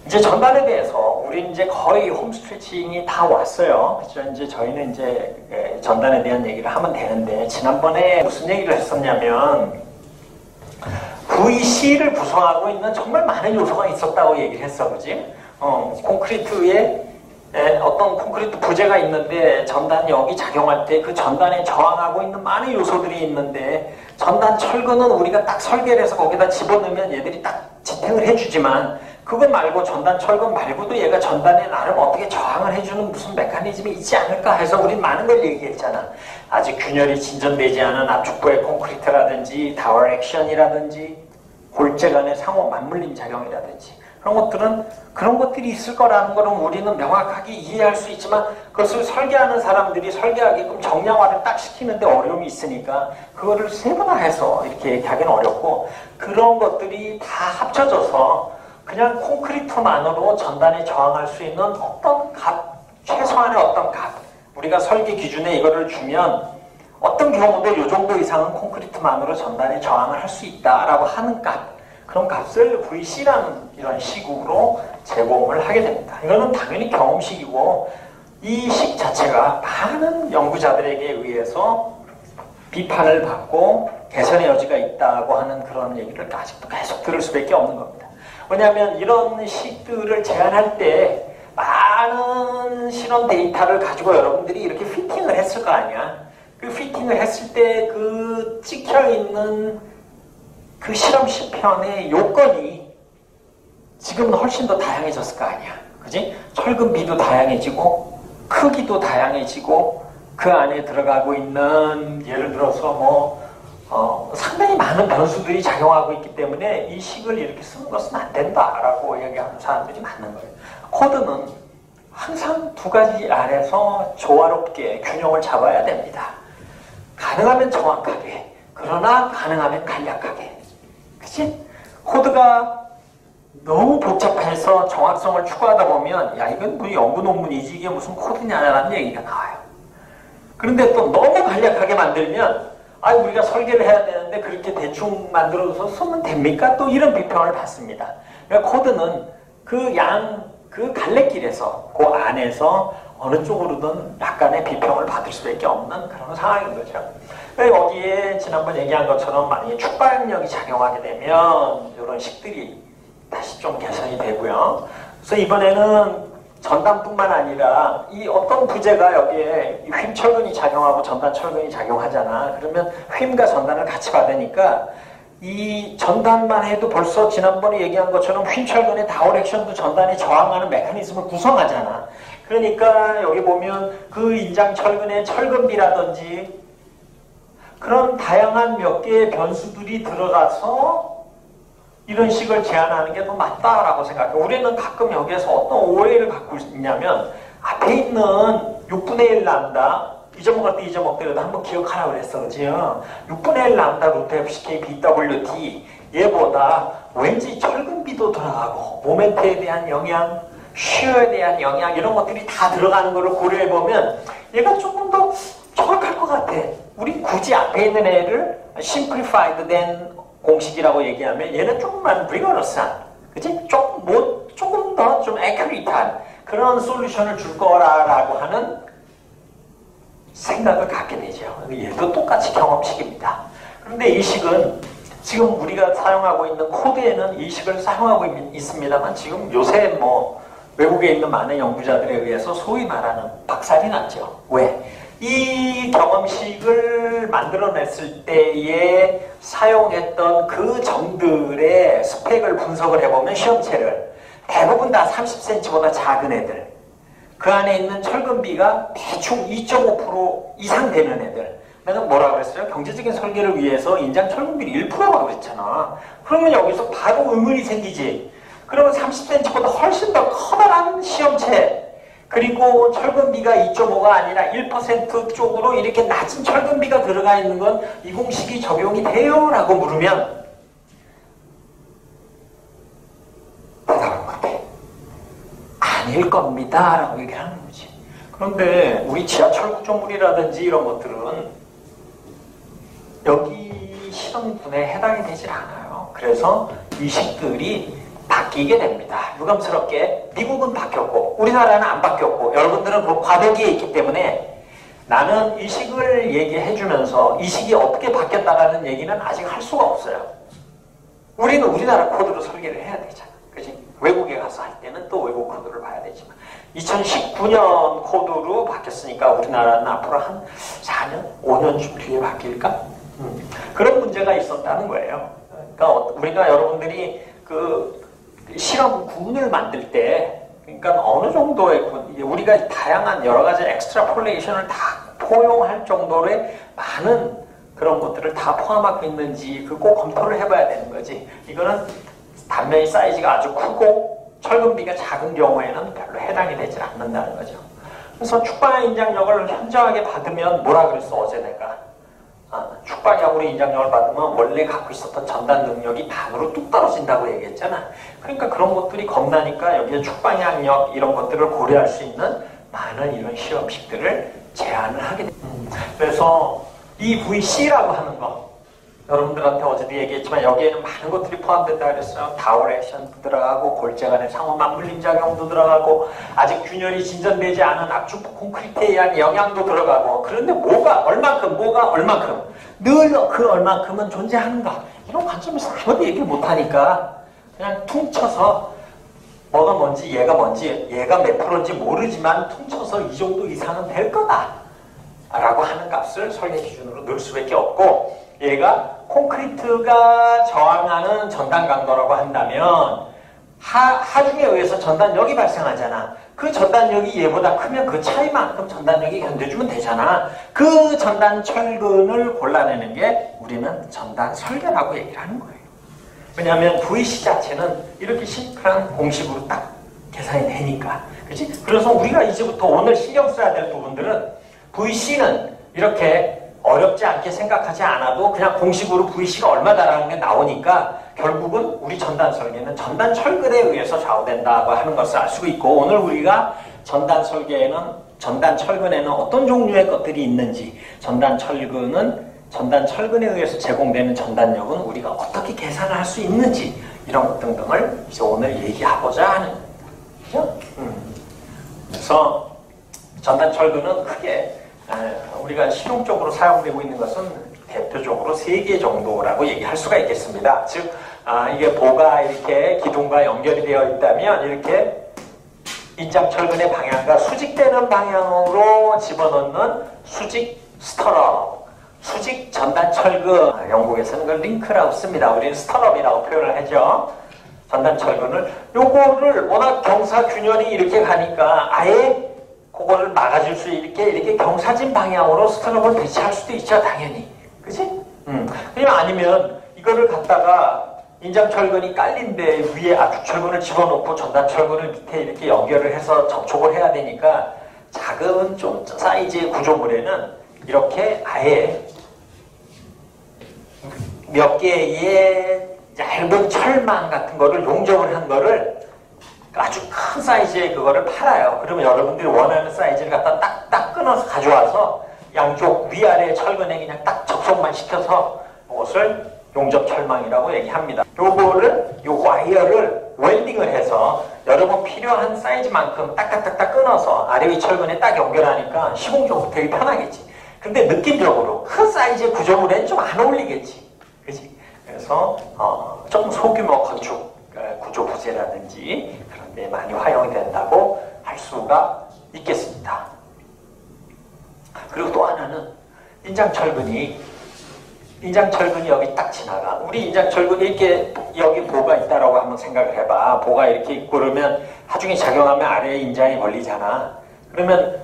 이제 전단에 대해서 우리 이제 거의 홈스트레칭이 다 왔어요. 그래서 이제 저희는 이제 전단에 대한 얘기를 하면 되는데, 지난번에 무슨 얘기를 했었냐면 VC를 구성하고 있는 정말 많은 요소가 있었다고 얘기를 했어, 그지? 콘크리트에 어떤 콘크리트 부재가 있는데 전단이 여기 작용할 때 그 전단에 저항하고 있는 많은 요소들이 있는데, 전단 철근은 우리가 딱 설계를 해서 거기다 집어넣으면 얘들이 딱 지탱을 해주지만, 그거 말고 전단 철근 말고도 얘가 전단에 나름 어떻게 저항을 해주는 무슨 메커니즘이 있지 않을까 해서 우린 많은 걸 얘기했잖아. 아직 균열이 진전되지 않은 압축부의 콘크리트라든지 다워 액션이라든지 골재 간의 상호 맞물림 작용이라든지 그런 것들이 있을 거라는 거는 우리는 명확하게 이해할 수 있지만, 그것을 설계하는 사람들이 설계하게끔 정량화를 딱 시키는데 어려움이 있으니까 그거를 세분화해서 이렇게 얘기하기는 어렵고, 그런 것들이 다 합쳐져서 그냥 콘크리트만으로 전단에 저항할 수 있는 어떤 값, 최소한의 어떤 값, 우리가 설계 기준에 이거를 주면 어떤 경우도 이 정도 이상은 콘크리트만으로 전단에 저항을 할 수 있다라고 하는 값, 그런 값을 VC라는 이런 식으로 제공을 하게 됩니다. 이거는 당연히 경험식이고, 이 식 자체가 많은 연구자들에게 의해서 비판을 받고 개선의 여지가 있다고 하는 그런 얘기를 아직도 계속 들을 수밖에 없는 겁니다. 왜냐하면 이런 식들을 제안할 때 많은 실험 데이터를 가지고 여러분들이 이렇게 피팅을 했을 거 아니야. 그 피팅을 했을 때 그 찍혀있는 그 실험 시편의 요건이 지금은 훨씬 더 다양해졌을 거 아니야. 그지? 철근비도 다양해지고 크기도 다양해지고 그 안에 들어가고 있는 예를 들어서 상당히 많은 변수들이 작용하고 있기 때문에 이 식을 이렇게 쓰는 것은 안 된다라고 얘기하는 사람들이 많은 거예요. 코드는 항상 두 가지 아래서 조화롭게 균형을 잡아야 됩니다. 가능하면 정확하게, 그러나 가능하면 간략하게. 그치? 코드가 너무 복잡해서 정확성을 추구하다 보면 야, 이건 뭐 연구 논문이지 이게 무슨 코드냐라는 얘기가 나와요. 그런데 또 너무 간략하게 만들면 우리가 설계를 해야 되는데 그렇게 대충 만들어서 쓰면 됩니까? 또 이런 비평을 받습니다. 그러니까 코드는 그 갈래길에서 그 안에서 어느 쪽으로든 약간의 비평을 받을 수밖에 없는 그런 상황인 거죠. 그러니까 여기에 지난번 얘기한 것처럼 만약에 축발력이 작용하게 되면 이런 식들이 다시 좀 개선이 되고요. 그래서 이번에는 전단뿐만 아니라 이 어떤 부재가 여기에 휨철근이 작용하고 전단철근이 작용하잖아. 그러면 휨과 전단을 같이 받으니까 이 전단만 해도 벌써 지난번에 얘기한 것처럼 휨철근의 다워 액션도 전단에 저항하는 메커니즘을 구성하잖아. 그러니까 여기 보면 그 인장철근의 철근비라든지 그런 다양한 몇 개의 변수들이 들어가서 이런 식을 제안하는 게 더 맞다라고 생각해요. 우리는 가끔 여기에서 어떤 오해를 갖고 있냐면 앞에 있는 6분의 1 람다 잊어먹을 때 잊어먹더라도 한번 기억하라고 그랬어. 그죠? 6분의 1 람다 루트 FCK BWT 얘보다 왠지 철근비도 들어가고 모멘트에 대한 영향, 쉬어에 대한 영향 이런 것들이 다 들어가는 거를 고려해보면 얘가 조금 더 정확할 것 같아. 우리 굳이 앞에 있는 애를 simplified 된 공식이라고 얘기하면 얘는 조금만 rigorous한, 그치? 조금 더 좀 accurate한 그런 솔루션을 줄 거라고 하는 생각을 갖게 되죠. 얘도 똑같이 경험식입니다. 그런데 이 식은 지금 우리가 사용하고 있는 코드에는 이 식을 사용하고 있습니다만 지금 요새 외국에 있는 많은 연구자들에 의해서 소위 말하는 박살이 났죠. 왜? 이 경험식을 만들어냈을 때에 사용했던 그 점들의 스펙을 분석을 해보면 시험체를 대부분 다 30cm보다 작은 애들, 그 안에 있는 철근비가 대충 2.5% 이상 되는 애들. 내가 뭐라 그랬어요? 경제적인 설계를 위해서 인장 철근비를 1%라고 그랬잖아. 그러면 여기서 바로 의문이 생기지. 그러면 30cm보다 훨씬 더 커다란 시험체, 그리고 철근비가 2.5가 아니라 1% 쪽으로 이렇게 낮은 철근비가 들어가 있는 건 이 공식이 적용이 돼요? 라고 물으면 대답할 것 같아. 아닐 겁니다. 라고 얘기하는 거지. 그런데 우리 지하철 구조물이라든지 이런 것들은 여기 실험군에 해당이 되질 않아요. 그래서 이 식들이 다 바뀌게 됩니다. 유감스럽게 미국은 바뀌었고 우리나라는 안 바뀌었고 여러분들은 그 과도기에 있기 때문에 나는 이 시기를 얘기해주면서 이 시기 어떻게 바뀌었다라는 얘기는 아직 할 수가 없어요. 우리는 우리나라 코드로 설계를 해야 되잖아. 그치? 외국에 가서 할 때는 또 외국 코드를 봐야 되지만 2019년 코드로 바뀌었으니까 우리나라는 앞으로 한 4년, 5년쯤 뒤에 바뀔까? 그런 문제가 있었다는 거예요. 그러니까 우리가 여러분들이 그 실험군을 만들 때 그러니까 어느 정도의 우리가 다양한 여러 가지 엑스트라폴레이션을 다 포용할 정도의 많은 그런 것들을 다 포함하고 있는지 그 꼭 검토를 해봐야 되는 거지. 이거는 단면의 사이즈가 아주 크고 철근비가 작은 경우에는 별로 해당이 되지 않는다는 거죠. 그래서 축방약 인장력을 현저하게 받으면 뭐라 그랬어 어제 내가 축방약으로 인장력을 받으면 원래 갖고 있었던 전단 능력이 반으로 뚝 떨어진다고 얘기했잖아. 그러니까 그런 것들이 겁나니까 여기에 축방약력 이런 것들을 고려할 수 있는 많은 이런 실험식들을 제안을 하게 돼. 그래서 이 VC라고 하는 거 여러분들한테 어제도 얘기했지만 여기에는 많은 것들이 포함된다 그랬어요. 다오레이션도 들어가고 골재간의 상호 맞물림 작용도 들어가고 아직 균열이 진전되지 않은 압축 콘크리트에 의한 영향도 들어가고 그런데 뭐가 얼만큼 늘 그 얼만큼은 존재하는가 이런 관점에서 아무도 얘기를 못하니까 그냥 퉁쳐서 뭐가 뭔지 얘가 몇 프로인지 모르지만 퉁쳐서 이 정도 이상은 될 거다 라고 하는 값을 설계 기준으로 넣을 수밖에 없고 얘가 콘크리트가 저항하는 전단 강도라고 한다면 하중에 의해서 전단력이 발생하잖아. 그 전단력이 얘보다 크면 그 차이만큼 전단력이 견뎌주면 되잖아. 그 전단 철근을 골라내는 게 우리는 전단 설계라고 얘기를 하는 거예요. 왜냐하면 VC 자체는 이렇게 심플한 공식으로 딱 계산이 되니까. 그치? 그래서 우리가 이제부터 오늘 신경 써야 될 부분들은 VC는 이렇게 어렵지 않게 생각하지 않아도 그냥 공식으로 VC가 얼마다라는 게 나오니까 결국은 우리 전단 설계는 전단 철근에 의해서 좌우된다고 하는 것을 알 수 있고 오늘 우리가 전단 설계에는 전단 철근에는 어떤 종류의 것들이 있는지 전단 철근에 의해서 제공되는 전단력은 우리가 어떻게 계산을 할 수 있는지 이런 것 등등을 이제 오늘 얘기하고자 하는 거죠. 그래서 전단 철근은 크게 우리가 실용적으로 사용되고 있는 것은 대표적으로 3개 정도라고 얘기할 수가 있겠습니다. 즉 이게 보가 이렇게 기둥과 연결이 되어 있다면 이렇게 인장철근의 방향과 수직되는 방향으로 집어넣는 수직 스터럽, 수직 전단철근, 영국에서는 그걸 링크라고 씁니다. 우리는 스터럽이라고 표현을 하죠. 전단철근을 요거를 워낙 경사균열이 이렇게 가니까 아예 그거를 막아줄 수 이렇게 경사진 방향으로 스트럽을 배치할 수도 있죠, 당연히. 그치? 그냥 아니면 이거를 갖다가 인장철근이 깔린데 위에 압축철근을 집어넣고 전단철근을 밑에 이렇게 연결을 해서 접촉을 해야 되니까 작은 좀 사이즈의 구조물에는 이렇게 아예 몇 개의 얇은 철망 같은 거를 용접을 한 거를 아주 큰 사이즈의 그거를 팔아요. 그러면 여러분들이 원하는 사이즈를 갖다 딱딱 끊어서 가져와서 양쪽 위아래 철근에 그냥 딱 접속만 시켜서 그것을 용접철망이라고 얘기합니다. 요 와이어를 웰딩을 해서 여러분 필요한 사이즈만큼 딱딱딱딱 끊어서 아래 위 철근에 딱 연결하니까 시공 정도 되게 편하겠지. 근데 느낌적으로 큰 사이즈의 구조물에는 좀 안 어울리겠지. 그치? 그래서 조금 소규모 건축 구조 부재라든지 그런 데 많이 활용이 된다고 할 수가 있겠습니다. 그리고 또 하나는 인장철근이 여기 딱 지나가. 우리 인장철근이 이렇게 여기 보가 있다라고 한번 생각을 해봐. 보가 이렇게 있고 그러면 하중에 작용하면 아래에 인장이 걸리잖아. 그러면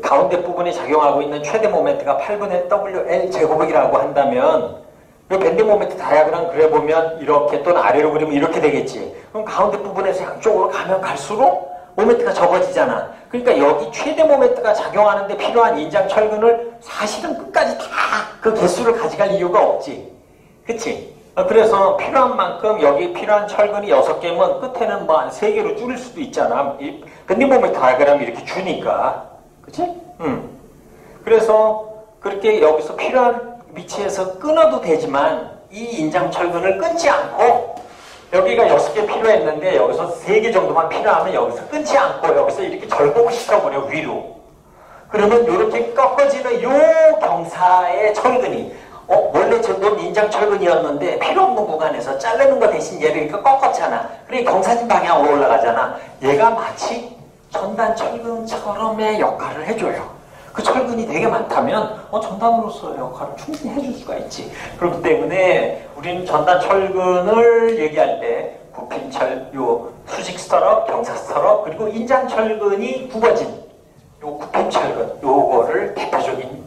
가운데 부분에 작용하고 있는 최대 모멘트가 8분의 WL 제곱이라고 한다면 이 밴드 모멘트 다이아그램 그려보면 이렇게 또는 아래로 그리면 이렇게 되겠지. 그럼 가운데 부분에서 양쪽으로 가면 갈수록 모멘트가 적어지잖아. 그러니까 여기 최대 모멘트가 작용하는데 필요한 인장철근을 사실은 끝까지 다 그 개수를 가져갈 이유가 없지. 그치? 그래서 필요한 만큼 여기 필요한 철근이 6개면 끝에는 뭐 한 3개로 줄일 수도 있잖아. 이 밴드 모멘트 다이아그램이 이렇게 주니까. 그치? 그래서 그렇게 여기서 필요한 위치에서 끊어도 되지만 이 인장철근을 끊지 않고 여기가 6개 필요했는데 여기서 3개 정도만 필요하면 여기서 끊지 않고 여기서 이렇게 절공을 시켜버려 위로. 그러면 이렇게 꺾어지는 요 경사의 철근이 원래 전동 인장 철근이었는데 필요 없는 구간에서 자르는 거 대신 얘를 이렇게 꺾었잖아. 그래 경사진 방향으로 올라가잖아. 얘가 마치 전단 철근처럼의 역할을 해줘요. 그 철근이 되게 많다면 전단으로서의 역할을 충분히 해줄 수가 있지. 그렇기 때문에 우리는 전단 철근을 얘기할 때 구핀철, 요 수직 스터럽, 경사 스터럽, 그리고 인장 철근이 굽어진 요 구핀 철근, 요거를 대표적인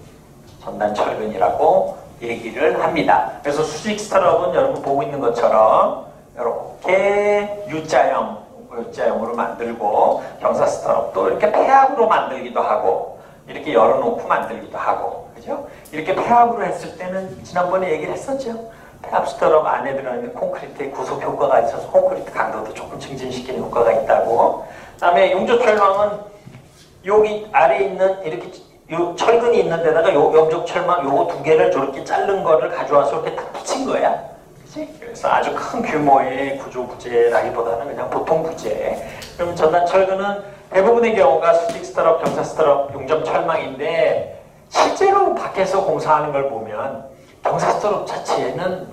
전단 철근이라고 얘기를 합니다. 그래서 수직 스터럽은 여러분 보고 있는 것처럼 이렇게 U자형으로 만들고, 경사 스터럽도 이렇게 폐압으로 만들기도 하고, 이렇게 열어놓고 만들기도 하고, 그죠? 이렇게 폐압으로 했을 때는 지난번에 얘기를 했었죠. 폐압 스터럽 안에 들어있는 콘크리트의 구속 효과가 있어서 콘크리트 강도도 조금 증진시키는 효과가 있다고. 그 다음에 용접철망은 여기 아래에 있는 이렇게 요 철근이 있는 데다가 요 용접철망 요거 2개를 저렇게 자른 거를 가져와서 이렇게 딱 붙인 거야. 그치? 그래서 아주 큰 규모의 구조 부재라기보다는 그냥 보통 부재. 그럼 전단 철근은 대부분의 경우가 수직 스터럽, 경사 스터럽, 용접 철망인데 실제로 밖에서 공사하는 걸 보면 경사 스터럽 자체는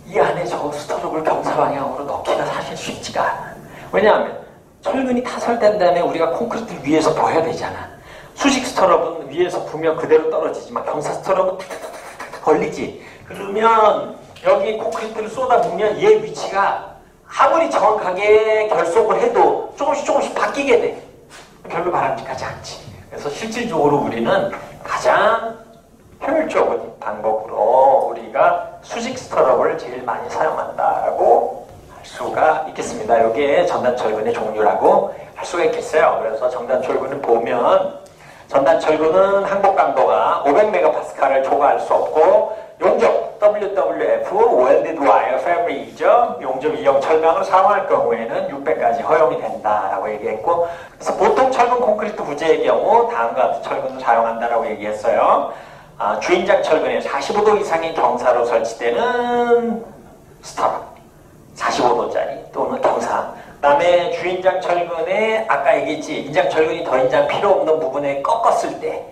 이 안에 저 스터럽을 경사 방향으로 넣기가 사실 쉽지가 않아. 왜냐하면 철근이 타설된 다음에 우리가 콘크리트 위에서 보여야 되잖아. 수직 스터럽은 위에서 부면 그대로 떨어지지만 경사 스터럽은 탁탁탁탁 걸리지. 그러면 여기 콘크리트를 쏟아부으면 얘 위치가 아무리 정확하게 결속을 해도 조금씩 바뀌게 돼. 별로 바람직하지 않지. 그래서 실질적으로 우리는 가장 효율적인 방법으로 우리가 수직 스터럽을 제일 많이 사용한다고 할 수가 있겠습니다. 여기에 전단 철근의 종류라고 할 수가 있겠어요. 그래서 전단 철근을 보면 전단 철근은 항복 강도가 500MPa를 초과할 수 없고 용접 WWF Welded Wire Fabric이죠. 용접 이용 철망을 사용할 경우에는 600까지 허용이 된다라고 얘기했고, 그래서 보통 철근 콘크리트 부재의 경우 다음과 같은 철근을 사용한다라고 얘기했어요. 주인장 철근에 45도 이상의 경사로 설치되는 스터럽 45도짜리 또는 경사. 그 다음에 주인장 철근에 아까 얘기했지, 인장 철근이 더 이상 필요 없는 부분에 꺾었을 때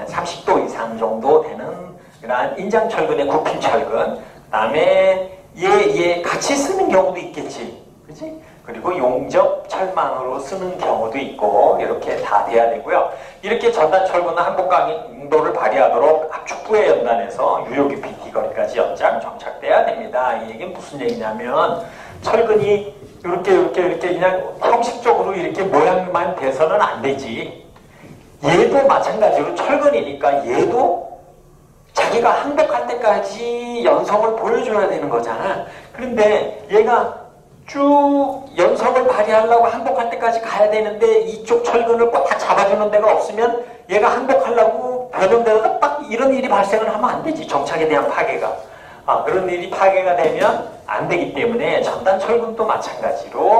30도 이상 정도 되는 그러한 인장 철근의 구핀 철근. 그 다음에 얘 같이 쓰는 경우도 있겠지, 그치? 그리고 용접 철망으로 쓰는 경우도 있고, 이렇게 다 돼야 되고요. 이렇게 전단 철근은 항복 강도를 발휘하도록 압축부에 연단해서 유효 깊이 D거리까지 연장 정착돼야 됩니다. 이 얘기는 무슨 얘기냐면 철근이 이렇게 그냥 형식적으로 이렇게 모양만 돼서는 안 되지. 얘도 마찬가지로 철근이니까 얘도 자기가 항복할 때까지 연성을 보여줘야 되는 거잖아. 그런데 얘가 쭉 연성을 발휘하려고 항복할 때까지 가야 되는데 이쪽 철근을 꽉 다 잡아주는 데가 없으면 얘가 항복하려고 변형되다가 딱 이런 일이 발생을 하면 안 되지. 정착에 대한 파괴가. 그런 일이 파괴가 되면 안 되기 때문에 전단 철근도 마찬가지로